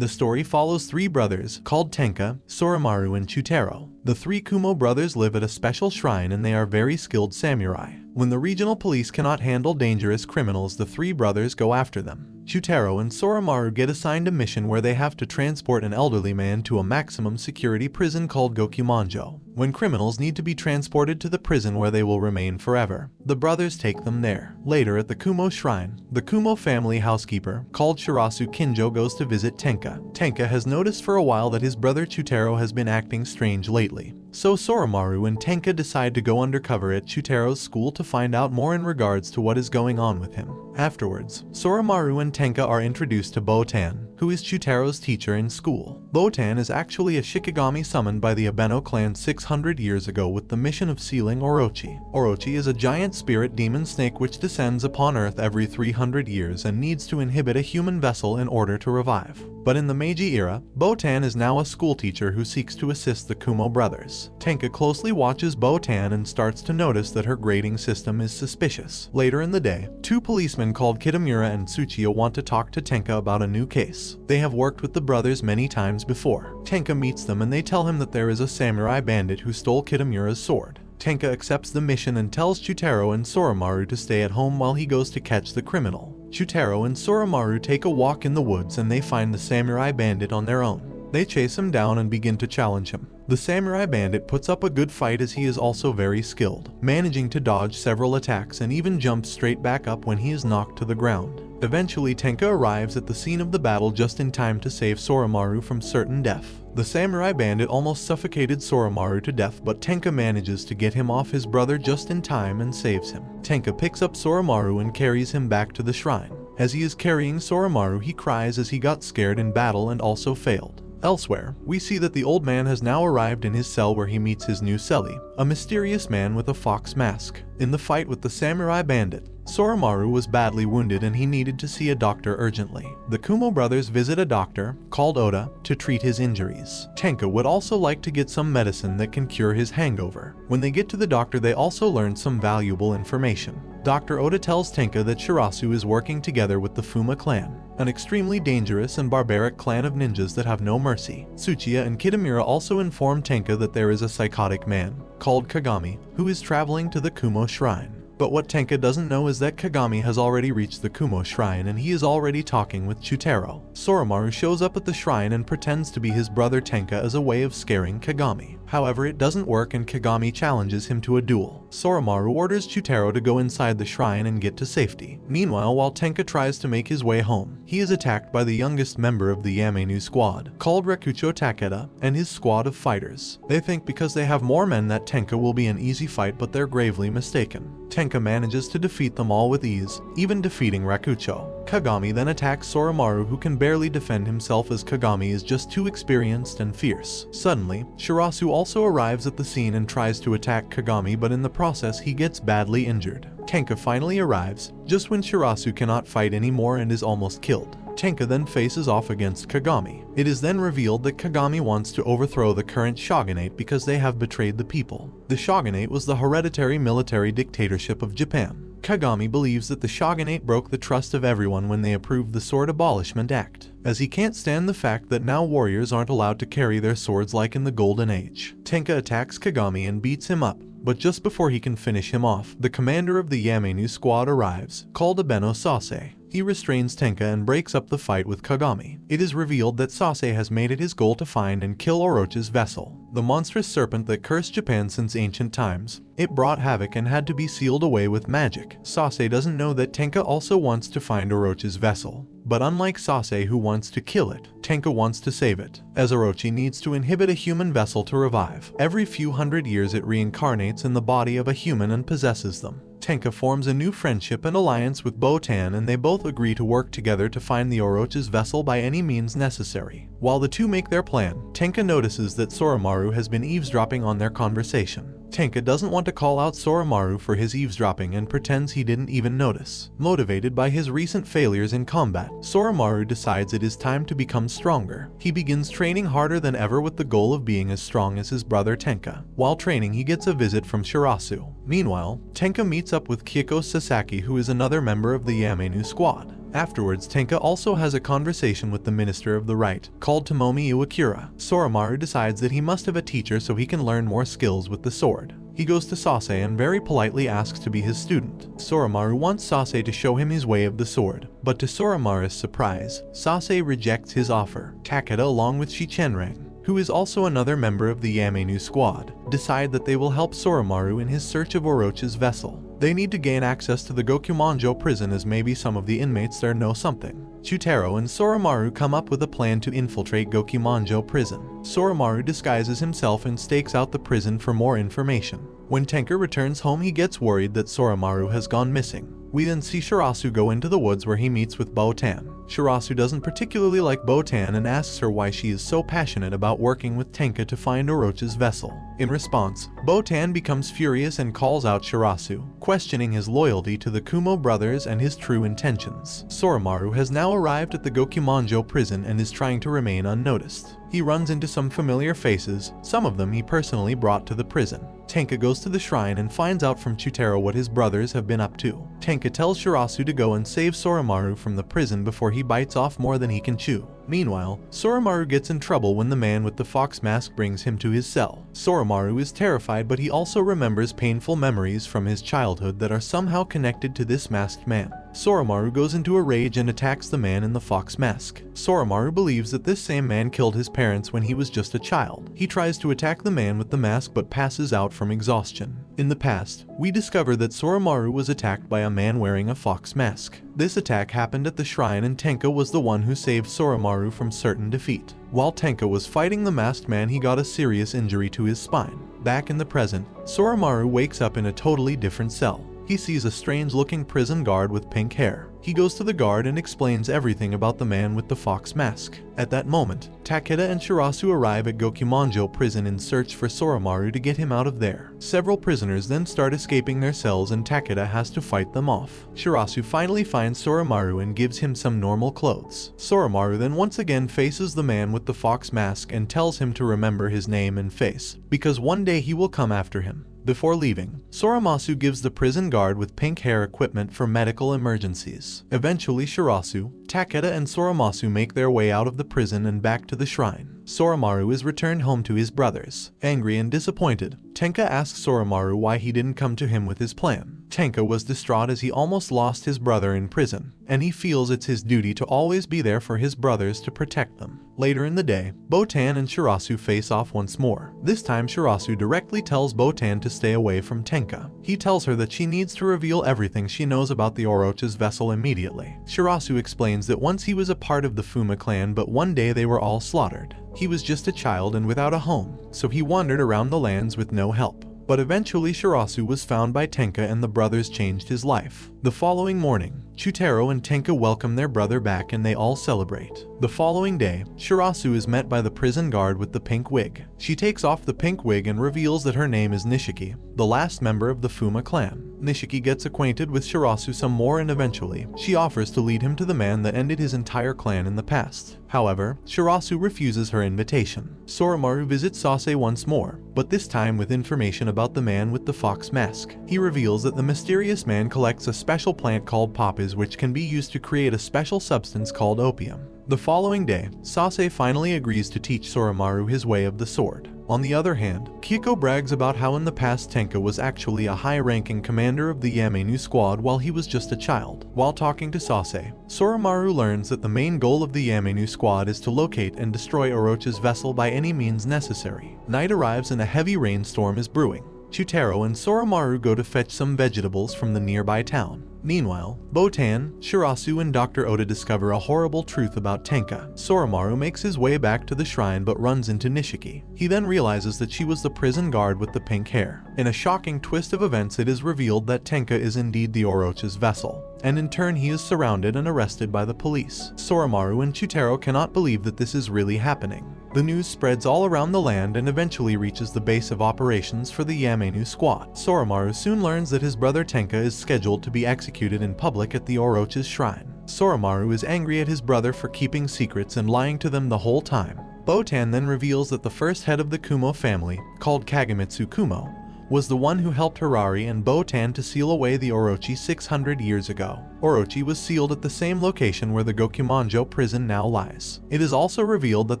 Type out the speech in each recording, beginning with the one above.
The story follows three brothers called Tenka, Soromaru, and Chutaro. The three Kumo brothers live at a special shrine and they are very skilled samurai. When the regional police cannot handle dangerous criminals, the three brothers go after them. Chutaro and Soromaru get assigned a mission where they have to transport an elderly man to a maximum security prison called Gokumanjo. When criminals need to be transported to the prison where they will remain forever, the brothers take them there. Later at the Kumo shrine, the Kumo family housekeeper, called Shirasu Kinjo, goes to visit Tenka. Tenka has noticed for a while that his brother Chutaro has been acting strange lately. So Soromaru and Tenka decide to go undercover at Chutaro's school to find out more in regards to what is going on with him. Afterwards, Soromaru and Tenka are introduced to Botan, who is Chutaro's teacher in school. Botan is actually a Shikigami summoned by the Ebeno clan 600 years ago with the mission of sealing Orochi. Orochi is a giant spirit demon snake which descends upon Earth every 300 years and needs to inhabit a human vessel in order to revive. But in the Meiji era, Botan is now a schoolteacher who seeks to assist the Kumo brothers. Tenka closely watches Botan and starts to notice that her grading system is suspicious. Later in the day, two policemen called Kitamura and Tsuchiya want to talk to Tenka about a new case. They have worked with the brothers many times before. Tenka meets them and they tell him that there is a samurai bandit who stole Kitamura's sword. Tenka accepts the mission and tells Chutaro and Soromaru to stay at home while he goes to catch the criminal. Chutaro and Soromaru take a walk in the woods and they find the samurai bandit on their own. They chase him down and begin to challenge him. The samurai bandit puts up a good fight as he is also very skilled, managing to dodge several attacks and even jumps straight back up when he is knocked to the ground. Eventually, Tenka arrives at the scene of the battle just in time to save Soromaru from certain death. The samurai bandit almost suffocated Soromaru to death, but Tenka manages to get him off his brother just in time and saves him. Tenka picks up Soromaru and carries him back to the shrine. As he is carrying Soromaru, he cries as he got scared in battle and also failed. Elsewhere, we see that the old man has now arrived in his cell where he meets his new cellie, a mysterious man with a fox mask. In the fight with the samurai bandit, Soromaru was badly wounded and he needed to see a doctor urgently. The Kumo brothers visit a doctor, called Oda, to treat his injuries. Tenka would also like to get some medicine that can cure his hangover. When they get to the doctor, they also learn some valuable information. Dr. Oda tells Tenka that Shirasu is working together with the Fuma clan, an extremely dangerous and barbaric clan of ninjas that have no mercy. Tsuchiya and Kitamura also inform Tenka that there is a psychotic man, called Kagami, who is traveling to the Kumo shrine. But what Tenka doesn't know is that Kagami has already reached the Kumo shrine and he is already talking with Chutaro. Soromaru shows up at the shrine and pretends to be his brother Tenka as a way of scaring Kagami. However, it doesn't work and Kagami challenges him to a duel. Soromaru orders Chutaro to go inside the shrine and get to safety. Meanwhile, while Tenka tries to make his way home, he is attacked by the youngest member of the Yamenu squad, called Rakucho Takeda, and his squad of fighters. They think because they have more men that Tenka will be an easy fight, but they're gravely mistaken. Tenka manages to defeat them all with ease, even defeating Rakucho. Kagami then attacks Soromaru, who can barely defend himself as Kagami is just too experienced and fierce. Suddenly, Shirasu also arrives at the scene and tries to attack Kagami, but in the process he gets badly injured. Tenka finally arrives, just when Shirasu cannot fight anymore and is almost killed. Tenka then faces off against Kagami. It is then revealed that Kagami wants to overthrow the current shogunate because they have betrayed the people. The shogunate was the hereditary military dictatorship of Japan. Kagami believes that the shogunate broke the trust of everyone when they approved the Sword Abolishment Act, as he can't stand the fact that now warriors aren't allowed to carry their swords like in the Golden Age. Tenka attacks Kagami and beats him up, but just before he can finish him off, the commander of the Yamenu squad arrives, called Ebeno Sase. He restrains Tenka and breaks up the fight with Kagami. It is revealed that Sase has made it his goal to find and kill Orochi's vessel, the monstrous serpent that cursed Japan since ancient times. It brought havoc and had to be sealed away with magic. Sase doesn't know that Tenka also wants to find Orochi's vessel. But unlike Sase, who wants to kill it, Tenka wants to save it, as Orochi needs to inhabit a human vessel to revive. Every few hundred years it reincarnates in the body of a human and possesses them. Tenka forms a new friendship and alliance with Botan, and they both agree to work together to find the Orochi's vessel by any means necessary. While the two make their plan, Tenka notices that Soromaru has been eavesdropping on their conversation. Tenka doesn't want to call out Soromaru for his eavesdropping and pretends he didn't even notice. Motivated by his recent failures in combat, Soromaru decides it is time to become stronger. He begins training harder than ever with the goal of being as strong as his brother Tenka. While training, he gets a visit from Shirasu. Meanwhile, Tenka meets up with Kyoko Sasaki, who is another member of the Yamenu squad. Afterwards, Tenka also has a conversation with the Minister of the Right, called Tomomi Iwakura. Soromaru decides that he must have a teacher so he can learn more skills with the sword. He goes to Sase and very politely asks to be his student. Soromaru wants Sase to show him his way of the sword, but to Soromaru's surprise, Sase rejects his offer. Takeda, along with Shichenrang, who is also another member of the Yamenu squad, decide that they will help Soromaru in his search of Orochi's vessel. They need to gain access to the Gokumanjo prison, as maybe some of the inmates there know something. Chutaro and Soromaru come up with a plan to infiltrate Gokumanjo prison. Soromaru disguises himself and stakes out the prison for more information. When Tenka returns home, he gets worried that Soromaru has gone missing. We then see Shirasu go into the woods where he meets with Botan. Shirasu doesn't particularly like Botan and asks her why she is so passionate about working with Tenka to find Orochi's vessel. In response, Botan becomes furious and calls out Shirasu, questioning his loyalty to the Kumo brothers and his true intentions. Soromaru has now arrived at the Gokumanjo prison and is trying to remain unnoticed. He runs into some familiar faces, some of them he personally brought to the prison. Tenka goes to the shrine and finds out from Chutaro what his brothers have been up to. Tenka tells Shirasu to go and save Soromaru from the prison before he bites off more than he can chew. Meanwhile, Soromaru gets in trouble when the man with the fox mask brings him to his cell. Soromaru is terrified, but he also remembers painful memories from his childhood that are somehow connected to this masked man. Soromaru goes into a rage and attacks the man in the fox mask. Soromaru believes that this same man killed his parents when he was just a child. He tries to attack the man with the mask but passes out from exhaustion. In the past, we discover that Soromaru was attacked by a man wearing a fox mask. This attack happened at the shrine and Tenka was the one who saved Soromaru from certain defeat. While Tenka was fighting the masked man, he got a serious injury to his spine. Back in the present, Soromaru wakes up in a totally different cell. He sees a strange-looking prison guard with pink hair. He goes to the guard and explains everything about the man with the fox mask. At that moment, Takeda and Shirasu arrive at Gokumanjo prison in search for Soromaru to get him out of there. Several prisoners then start escaping their cells and Takeda has to fight them off. Shirasu finally finds Soromaru and gives him some normal clothes. Soromaru then once again faces the man with the fox mask and tells him to remember his name and face, because one day he will come after him. Before leaving, Soromasu gives the prison guard with pink hair equipment for medical emergencies. Eventually, Shirasu, Takeda and Soromasu make their way out of the prison and back to the shrine. Soromaru is returned home to his brothers. Angry and disappointed, Tenka asks Soromaru why he didn't come to him with his plan. Tenka was distraught as he almost lost his brother in prison, and he feels it's his duty to always be there for his brothers to protect them. Later in the day, Botan and Shirasu face off once more. This time Shirasu directly tells Botan to stay away from Tenka. He tells her that she needs to reveal everything she knows about the Orochi's vessel immediately. Shirasu explains that once he was a part of the Fuma clan, but one day they were all slaughtered. He was just a child and without a home, so he wandered around the lands with no help. But eventually Shirasu was found by Tenka and the brothers changed his life. The following morning, Chutaro and Tenka welcome their brother back and they all celebrate. The following day, Shirasu is met by the prison guard with the pink wig. She takes off the pink wig and reveals that her name is Nishiki, the last member of the Fuma clan. Nishiki gets acquainted with Shirasu some more and eventually, she offers to lead him to the man that ended his entire clan in the past. However, Shirasu refuses her invitation. Soromaru visits Sase once more, but this time with information about the man with the fox mask. He reveals that the mysterious man collects a special plant called poppies which can be used to create a special substance called opium. The following day, Sase finally agrees to teach Soromaru his way of the sword. On the other hand, Kiko brags about how in the past Tenka was actually a high-ranking commander of the Yamenu squad while he was just a child. While talking to Sase, Soromaru learns that the main goal of the Yamenu squad is to locate and destroy Orochi's vessel by any means necessary. Night arrives and a heavy rainstorm is brewing. Chutaro and Soromaru go to fetch some vegetables from the nearby town. Meanwhile, Botan, Shirasu and Dr. Oda discover a horrible truth about Tenka. Soromaru makes his way back to the shrine but runs into Nishiki. He then realizes that she was the prison guard with the pink hair. In a shocking twist of events, it is revealed that Tenka is indeed the Orochi's vessel, and in turn he is surrounded and arrested by the police. Soromaru and Chutaro cannot believe that this is really happening. The news spreads all around the land and eventually reaches the base of operations for the Yamenu squad. Soromaru soon learns that his brother Tenka is scheduled to be executed in public at the Orochi's shrine. Soromaru is angry at his brother for keeping secrets and lying to them the whole time. Botan then reveals that the first head of the Kumo family, called Kagemitsu Kumo, was the one who helped Harari and Botan to seal away the Orochi 600 years ago. Orochi was sealed at the same location where the Gokumanjo prison now lies. It is also revealed that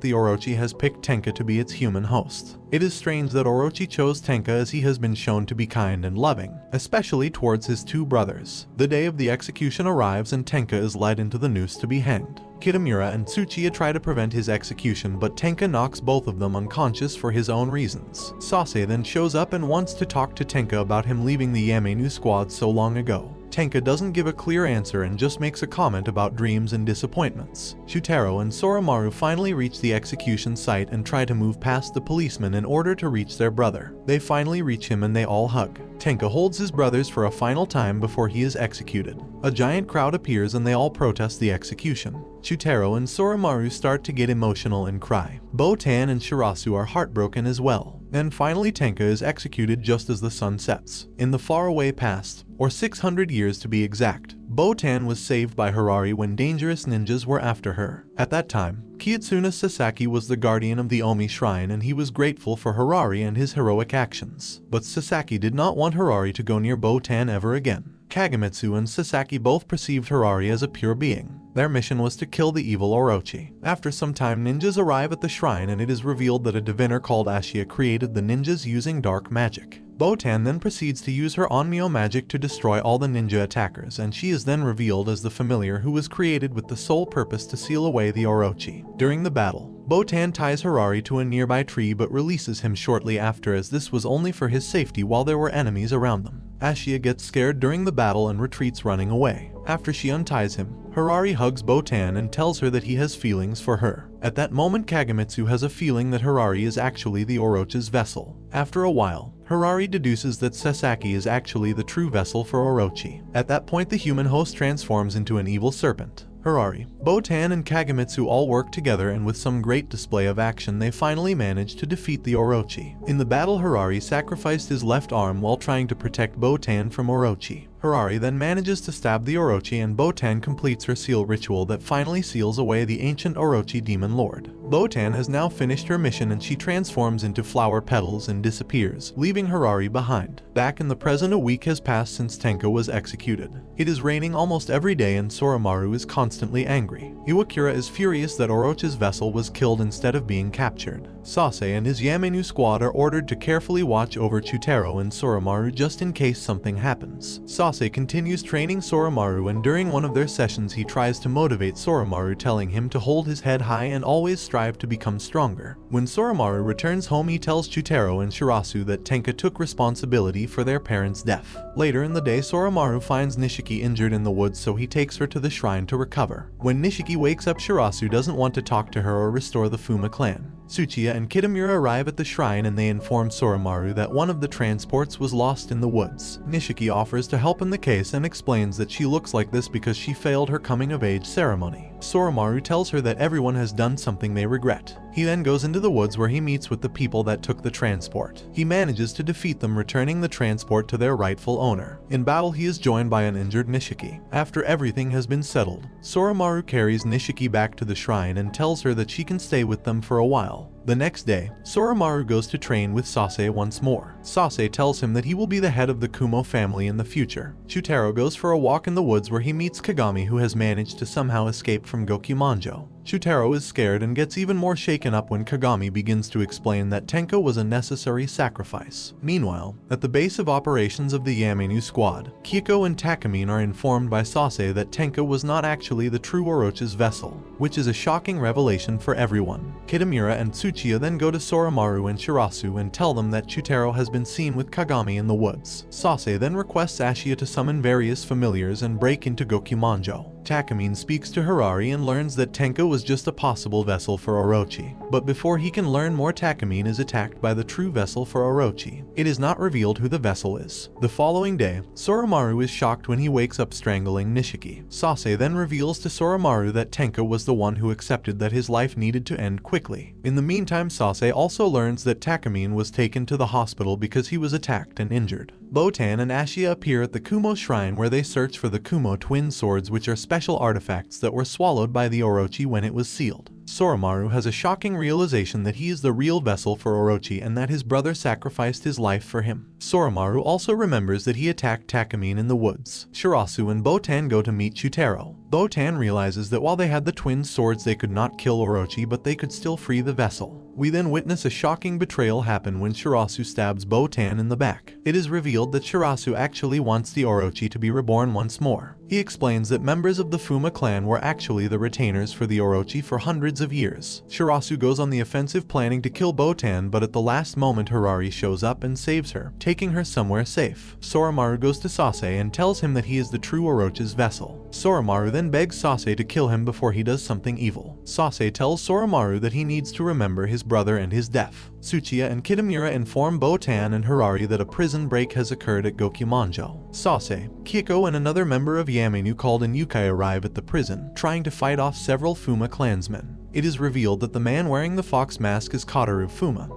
the Orochi has picked Tenka to be its human host. It is strange that Orochi chose Tenka as he has been shown to be kind and loving, especially towards his two brothers. The day of the execution arrives and Tenka is led into the noose to be hanged. Kitamura and Tsuchiya try to prevent his execution, but Tenka knocks both of them unconscious for his own reasons. Sase then shows up and wants to talk to Tenka about him leaving the Yamenu squad so long ago. Tenka doesn't give a clear answer and just makes a comment about dreams and disappointments. Shutaro and Soromaru finally reach the execution site and try to move past the policeman in order to reach their brother. They finally reach him and they all hug. Tenka holds his brothers for a final time before he is executed. A giant crowd appears and they all protest the execution. Shutaro and Soromaru start to get emotional and cry. Botan and Shirasu are heartbroken as well. And finally Tenka is executed just as the sun sets. In the faraway past, or 600 years to be exact, Botan was saved by Harari when dangerous ninjas were after her. At that time, Kiyotsuno Sasaki was the guardian of the Omi Shrine and he was grateful for Harari and his heroic actions. But Sasaki did not want Harari to go near Botan ever again. Kagamitsu and Sasaki both perceived Harari as a pure being. Their mission was to kill the evil Orochi. After some time, ninjas arrive at the shrine and it is revealed that a diviner called Ashia created the ninjas using dark magic. Botan then proceeds to use her Onmyo magic to destroy all the ninja attackers, and she is then revealed as the familiar who was created with the sole purpose to seal away the Orochi. During the battle, Botan ties Harari to a nearby tree but releases him shortly after, as this was only for his safety while there were enemies around them. Ashia gets scared during the battle and retreats running away. After she unties him, Harari hugs Botan and tells her that he has feelings for her. At that moment, Kagamitsu has a feeling that Harari is actually the Orochi's vessel. After a while, Harari deduces that Sasaki is actually the true vessel for Orochi. At that point, the human host transforms into an evil serpent. Harari, Botan and Kagamitsu all work together, and with some great display of action they finally manage to defeat the Orochi. In the battle, Harari sacrificed his left arm while trying to protect Botan from Orochi. Harari then manages to stab the Orochi and Botan completes her seal ritual that finally seals away the ancient Orochi demon lord. Botan has now finished her mission and she transforms into flower petals and disappears, leaving Harari behind. Back in the present, a week has passed since Tenka was executed. It is raining almost every day and Soromaru is constantly angry. Iwakura is furious that Orochi's vessel was killed instead of being captured. Sase and his Yamenu squad are ordered to carefully watch over Chutaro and Soromaru just in case something happens. Sase continues training Soromaru, and during one of their sessions he tries to motivate Soromaru, telling him to hold his head high and always strive to become stronger. When Soromaru returns home, he tells Chutaro and Shirasu that Tenka took responsibility for their parents' death. Later in the day, Soromaru finds Nishiki injured in the woods, so he takes her to the shrine to recover. When Nishiki wakes up, Shirasu doesn't want to talk to her or restore the Fuma clan. Tsuchiya and Kitamura arrive at the shrine and they inform Soromaru that one of the transports was lost in the woods. Nishiki offers to help in the case and explains that she looks like this because she failed her coming-of-age ceremony. Soromaru tells her that everyone has done something they regret. He then goes into the woods where he meets with the people that took the transport. He manages to defeat them, returning the transport to their rightful owner. In battle, he is joined by an injured Nishiki. After everything has been settled, Soromaru carries Nishiki back to the shrine and tells her that she can stay with them for a while. The next day, Soromaru goes to train with Sase once more. Sase tells him that he will be the head of the Kumo family in the future. Shutaro goes for a walk in the woods where he meets Kagami, who has managed to somehow escape from Gokumanjo. Shutaro is scared and gets even more shaken up when Kagami begins to explain that Tenka was a necessary sacrifice. Meanwhile, at the base of operations of the Yamenu squad, Kyoko and Takamine are informed by Sase that Tenka was not actually the true Orochi's vessel, which is a shocking revelation for everyone. Kitamura and Tsuchiya then go to Soromaru and Shirasu and tell them that Chutaro has been seen with Kagami in the woods. Sase then requests Ashia to summon various familiars and break into Gokumanjo. Takamine speaks to Harari and learns that Tenka was just a possible vessel for Orochi. But before he can learn more, Takamine is attacked by the true vessel for Orochi. It is not revealed who the vessel is. The following day, Soromaru is shocked when he wakes up strangling Nishiki. Sase then reveals to Soromaru that Tenka was the one who accepted that his life needed to end quickly. In the meantime, Sase also learns that Takamine was taken to the hospital because he was attacked and injured. Botan and Ashia appear at the Kumo shrine where they search for the Kumo twin swords, which are special artifacts that were swallowed by the Orochi when it was sealed. Soromaru has a shocking realization that he is the real vessel for Orochi and that his brother sacrificed his life for him. Soromaru also remembers that he attacked Takamine in the woods. Shirasu and Botan go to meet Chutaro. Botan realizes that while they had the twin swords they could not kill Orochi, but they could still free the vessel. We then witness a shocking betrayal happen when Shirasu stabs Botan in the back. It is revealed that Shirasu actually wants the Orochi to be reborn once more. He explains that members of the Fuma clan were actually the retainers for the Orochi for hundreds of years. Shirasu goes on the offensive planning to kill Botan, but at the last moment Harari shows up and saves her, taking her somewhere safe. Soromaru goes to Sase and tells him that he is the true Orochi's vessel. Soromaru then begs Sase to kill him before he does something evil. Sase tells Soromaru that he needs to remember his brother and his death. Tsuchiya and Kitamura inform Botan and Harari that a prison break has occurred at Gokyumanjo. Sase, Kiko and another member of Yamenu called in Yukai arrive at the prison, trying to fight off several Fuma clansmen. It is revealed that the man wearing the fox mask is Kataru Fuma,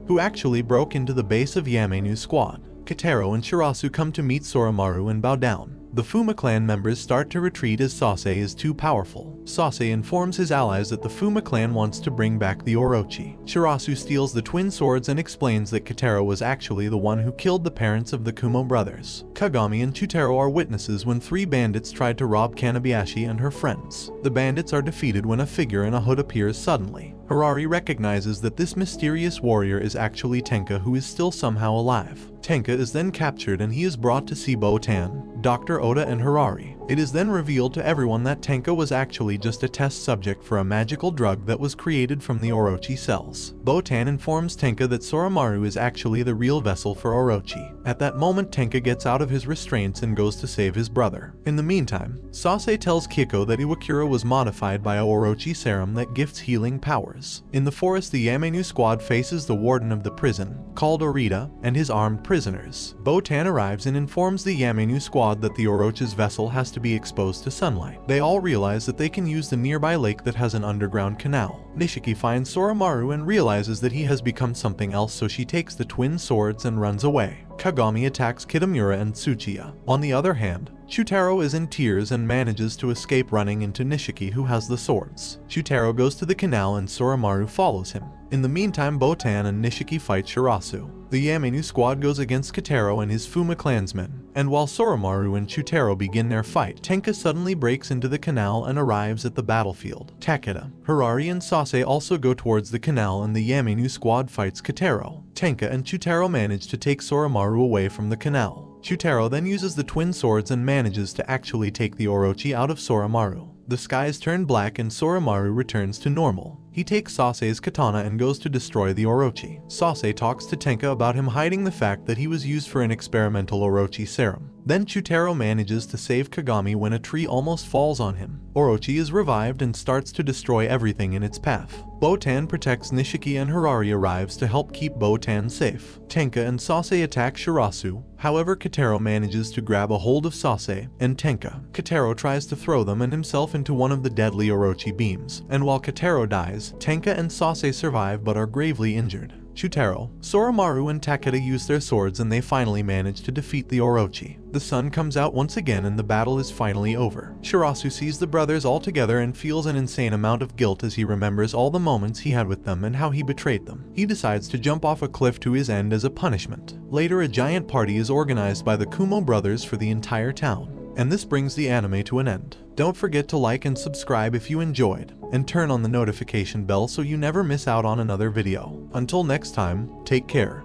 who actually broke into the base of Yamenu's squad. Kotaro and Shirasu come to meet Soromaru and bow down. The Fuma clan members start to retreat as Sase is too powerful. Sase informs his allies that the Fuma clan wants to bring back the Orochi. Shirasu steals the twin swords and explains that Kotaro was actually the one who killed the parents of the Kumo brothers. Kagami and Chutaro are witnesses when 3 bandits tried to rob Kanabayashi and her friends. The bandits are defeated when a figure in a hood appears suddenly. Harari recognizes that this mysterious warrior is actually Tenka, who is still somehow alive. Tenka is then captured and he is brought to see Botan, Dr. Oda and Harari. It is then revealed to everyone that Tenka was actually just a test subject for a magical drug that was created from the Orochi cells. Botan informs Tenka that Soromaru is actually the real vessel for Orochi. At that moment Tenka gets out of his restraints and goes to save his brother. In the meantime, Sase tells Kiko that Iwakura was modified by a Orochi serum that gifts healing powers. In the forest the Yamenu squad faces the warden of the prison, called Orita, and his armed prisoners. Botan arrives and informs the Yamenu squad that the Orochi's vessel has to be exposed to sunlight. They all realize that they can use the nearby lake that has an underground canal. Nishiki finds Soromaru and realizes that he has become something else, so she takes the twin swords and runs away. Kagami attacks Kitamura and Tsuchiya. On the other hand, Chutaro is in tears and manages to escape running into Nishiki, who has the swords. Chutaro goes to the canal and Soromaru follows him. In the meantime, Botan and Nishiki fight Shirasu. The Yamenu squad goes against Kotaro and his Fuma clansmen, and while Soromaru and Chutaro begin their fight, Tenka suddenly breaks into the canal and arrives at the battlefield. Takeda, Harari and Sase also go towards the canal and the Yamenu squad fights Kotaro. Tenka and Chutaro manage to take Soromaru away from the canal. Chutaro then uses the twin swords and manages to actually take the Orochi out of Soromaru. The skies turn black and Soromaru returns to normal. He takes Sase's katana and goes to destroy the Orochi. Sase talks to Tenka about him hiding the fact that he was used for an experimental Orochi serum. Then Chutaro manages to save Kagami when a tree almost falls on him. Orochi is revived and starts to destroy everything in its path. Botan protects Nishiki and Harari arrives to help keep Botan safe. Tenka and Sase attack Shirasu, however Kotaro manages to grab a hold of Sase and Tenka. Kotaro tries to throw them and himself into one of the deadly Orochi beams, and while Kotaro dies, Tenka and Sase survive but are gravely injured. Chutaro, Soromaru and Takeda use their swords and they finally manage to defeat the Orochi. The sun comes out once again and the battle is finally over. Shirasu sees the brothers all together and feels an insane amount of guilt as he remembers all the moments he had with them and how he betrayed them. He decides to jump off a cliff to his end as a punishment. Later, a giant party is organized by the Kumo brothers for the entire town. And this brings the anime to an end. Don't forget to like and subscribe if you enjoyed, and turn on the notification bell so you never miss out on another video. Until next time, take care.